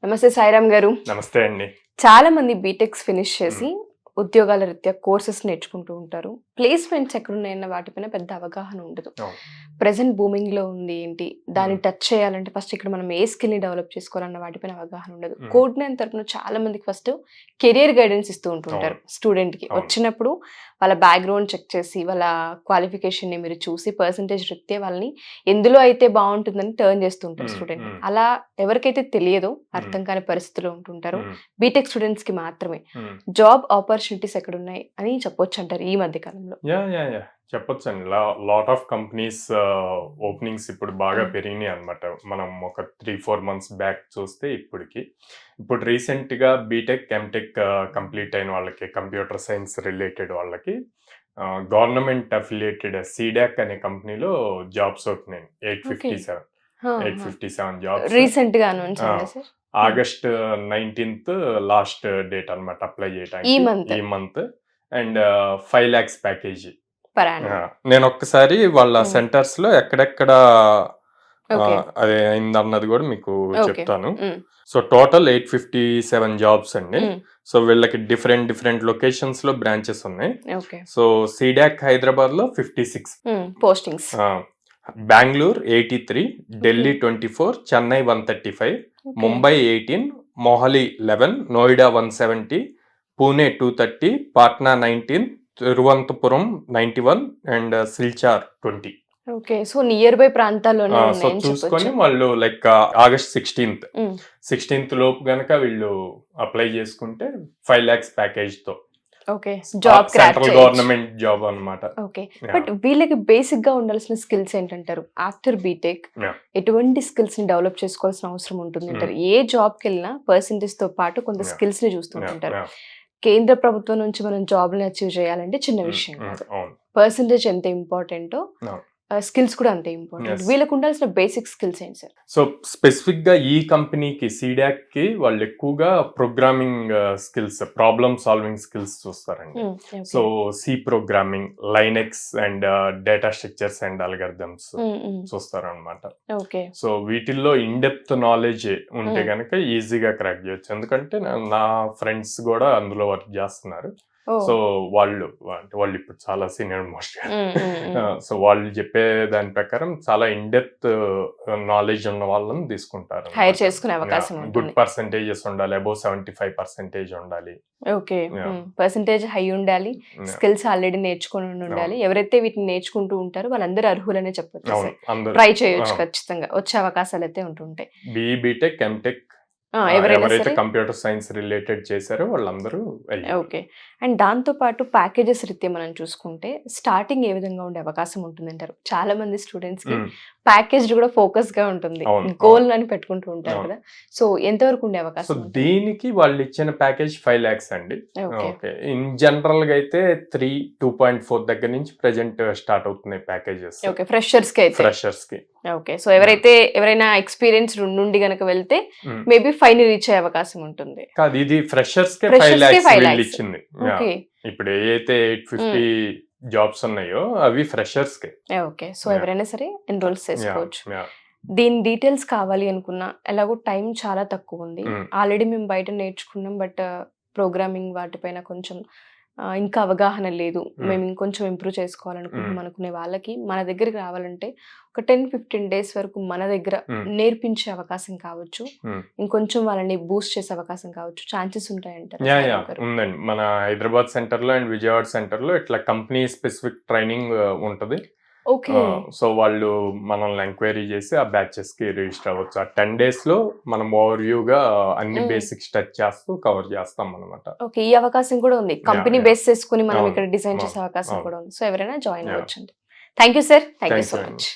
నమస్తే సాయిరామ్ గారు. నమస్తే అండి. చాలా మంది బీటెక్స్ ఫినిష్ చేసి ఉద్యోగాల రీత్యా కోర్సెస్ నేర్చుకుంటూ ఉంటారు. ప్లేస్మెంట్స్ ఎక్కడున్నాయన్న వాటిపైన పెద్ద అవగాహన ఉండదు. ప్రెసెంట్ బూమింగ్ లో ఉంది ఏంటి, దాన్ని టచ్ చేయాలంటే ఫస్ట్ ఇక్కడ మనం ఏ స్కిల్ ని డెవలప్ చేసుకోవాలన్న వాటిపైన అవగాహన ఉండదు. కోడ్ 9 తరపున చాలా మందికి ఫస్ట్ కెరియర్ గైడెన్స్ ఇస్తూ ఉంటుంటారు. స్టూడెంట్ కి వచ్చినప్పుడు వాళ్ళ బ్యాక్గ్రౌండ్ చెక్ చేసి వాళ్ళ క్వాలిఫికేషన్ ని మీరు చూసి పర్సంటేజ్ రీత్యా వాళ్ళని ఎందులో అయితే బాగుంటుందని టర్న్ చేస్తుంటారు స్టూడెంట్. అలా ఎవరికైతే తెలియదో అర్థం కాని పరిస్థితుల్లో ఉంటుంటారో బీటెక్ స్టూడెంట్స్ కి మాత్రమే జాబ్ ఆపర్చునిటీస్ ఎక్కడ ఉన్నాయి అని చెప్పొచ్చు అంటారు ఈ మధ్య కాలంలో. చెప్పొచ్చు అండి. లాట్ ఆఫ్ కంపెనీస్ ఓపెనింగ్స్ ఇప్పుడు బాగా పెరిగినాయి అనమాట. మనం ఒక 3-4 months బ్యాక్ చూస్తే ఇప్పుడు రీసెంట్ గా బీటెక్ ఎంటెక్ కంప్లీట్ అయిన వాళ్ళకి, కంప్యూటర్ సైన్స్ రిలేటెడ్ వాళ్ళకి గవర్నమెంట్ అఫిలియేటెడ్ సీడాక్ అనే కంపెనీలో జాబ్స్ అవుతున్నాయి. 857 జాబ్స్ రీసెంట్ గా August 19th లాస్ట్ డేట్ అనమాట అప్లై చేయడానికి ఈ మంత్. And 5 lakhs package. నేను ఒక్కసారి వాళ్ళ సెంటర్స్ లో ఎక్కడెక్కడ అదే అయిందన్నది కూడా మీకు చెప్తాను. సో టోటల్ 857 జాబ్స్ అండి. సో వీళ్ళకి డిఫరెంట్ లొకేషన్స్ లో బ్రాంచెస్ ఉన్నాయి. సో సీడాక్ హైదరాబాద్ లో 56 postings, Bengaluru 83, Delhi 24, Chennai 135, Mumbai 18, Mohali 11, Noida 170, Pune 230, Patna 19, Thiruvananthapuram 91 and Silchar 20. Okay, so nearby ప్రాంతాల్లోనే చూసుకొని వాళ్ళు లైక్ August 16th లోపు గనక వీళ్ళు అప్లై చేసుకుంటే 5 lakhs ప్యాకేజ్ తో సెంట్రల్ గవర్నమెంట్ జాబ్ అన్నమాట. ఓకే, బట్ వీళ్ళకి బేసిక్ గా ఉండాల్సిన స్కిల్స్ ఏంటంటారు? ఆఫ్టర్ బీటెక్ ఎటువంటి స్కిల్స్ ని డెవలప్ చేసుకోవాల్సిన అవసరం ఉంటుంది అంటారు? ఏ జాబ్ కి వెళ్ళినా పర్సెంటేజ్ తో పాటు కొంత స్కిల్స్ ని చూస్తుంటారు. కేంద్ర ప్రభుత్వం నుంచి మనం జాబ్ ని అచీవ్ చేయాలంటే చిన్న విషయం కాదు. పర్సెంటేజ్ ఎంత ఇంపార్టెంటో స్కిల్స్ కూడా అంతే ఇంపార్టెంట్. వీళ్ళకి ఉండాల్సిన బేసిక్ స్కిల్స్ ఏంటి సార్? సో స్పెసిఫిక్ గా ఈ కంపెనీకి సీడాక్ కి వాళ్ళు ఎక్కువగా programming skills, problem solving skills చూస్తారండి. So C programming, Linux and data structures and algorithms చూస్తారనమాట. సో వీటిల్లో ఇన్ డెప్త్ నాలెడ్జ్ ఉంటే గనక ఈజీగా క్రాక్ చేయొచ్చు. ఎందుకంటే నా ఫ్రెండ్స్ కూడా అందులో వర్క్ చేస్తున్నారు. సో వాళ్ళు ఇప్పుడు చాలా సీనియర్ మోస్ట్. సో వాళ్ళు చెప్పే దాని ప్రకారం చాలా ఇన్ డెప్త్ నాలెడ్జ్ ఉన్న వాళ్ళని తీసుకుంటారు. హైర్ చేసుకునే అవకాశం ఉంది. గుడ్ పర్సెంటేజెస్ ఉండాలి, అబౌవ్ 75% ఉండాలి. ఓకే, పర్సెంటేజ్ హై ఉండాలి, స్కిల్స్ ఆల్రెడీ నేర్చుకుని ఉండాలి. ఎవరైతే వీటిని నేర్చుకుంటూ ఉంటారో వాళ్ళందరూ అర్హులనే చెప్పొచ్చు. ట్రై చేయొచ్చు, ఖచ్చితంగా వచ్చే అవకాశాలు అయితే ఉంటుంటాయి. బీటెక్ ఎంటెక్ ఎవరైతే కంప్యూటర్ సైన్స్ రిలేటెడ్ చేశారో వాళ్ళందరూ. ఓకే, అండ్ దాంతో పాటు ప్యాకేజెస్ రీత్యా మనం చూసుకుంటే స్టార్టింగ్ ఏ విధంగా ఉండే అవకాశం ఉంటుంది అంటారు? చాలా మంది స్టూడెంట్స్ కి ప్యాకేజ్ కూడా ఫోకస్ గా ఉంటుంది, గోల్ అని పెట్టుకుంటూ ఉంటారు కదా. సో ఎంతవరకు ఉండే అవకాశం? సో దీనికి వాళ్ళు ఇచ్చిన ప్యాకేజ్ 5 lakhs అండి. ఓకే, ఇన్ జనరల్ గా అయితే 2.4 దగ్గర నుంచి ప్రెజెంట్ స్టార్ట్ అవుతున్నాయి ప్యాకేజెస్. ఓకే, ఫ్రెషర్స్ కి. ఓకే, సో ఎవరైనా ఎక్స్పీరియన్స్ నుండి గనక వెళ్తే మేబీ 5 రీచ్ అయ్యే అవకాశం ఉంటుంది. కాదు, ఇది ఫ్రెషర్స్ కి 5 lakhs ఇచ్చింది. ఇప్పుడు ఏదైతే 850 జాబ్స్ ఉన్నాయో అవి ఫ్రెషర్స్ కి. ఓకే, సో ఎవరైనా సరే ఎన్రోల్ చేసుకోవచ్చు. దీని డీటెయిల్స్ కావాలి అనుకున్నా, ఎలాగో టైం చాలా తక్కువ ఉంది. ఆల్రెడీ మేము బయట నేర్చుకున్నాం, బట్ ప్రోగ్రామింగ్ వాటిపైన కొంచెం ఇంకా అవగాహన లేదు, మేము ఇంకొంచెం ఇంప్రూవ్ చేసుకోవాలనుకుంటున్నాం అనుకునే వాళ్ళకి మన దగ్గరికి రావాలంటే ఒక 10-15 days వరకు మన దగ్గర నేర్పించే అవకాశం కావచ్చు, ఇంకొంచెం వాళ్ళని బూస్ట్ చేసే అవకాశం కావచ్చు, ఛాన్సెస్ ఉంటాయంటారు? ఉందండి. మన హైదరాబాద్ సెంటర్ లో అండ్ విజయవాడ సెంటర్ లో ఇట్లా కంపెనీ స్పెసిఫిక్ ట్రైనింగ్ ఉంటది. సో వాళ్ళు మనల్ని ఎంక్వైరీ చేసి ఆ బ్యాచెస్ కి రిజిస్టర్ అవ్వచ్చు. ఆ 10 days లో మనం ఓవర్ వ్యూ గా అన్ని బేసిక్స్ టచ్ చేస్తూ కవర్ చేస్తాం అనమాట. ఓకే, ఈ అవకాశం కూడా ఉంది. కంపెనీ బేస్ చేసుకుని మనం ఇక్కడ డిజైన్ చేసే అవకాశం కూడా ఉంది. సో ఎవరైనా జాయిన్ అవ్వచ్చు. Thank you sir, thank you so much.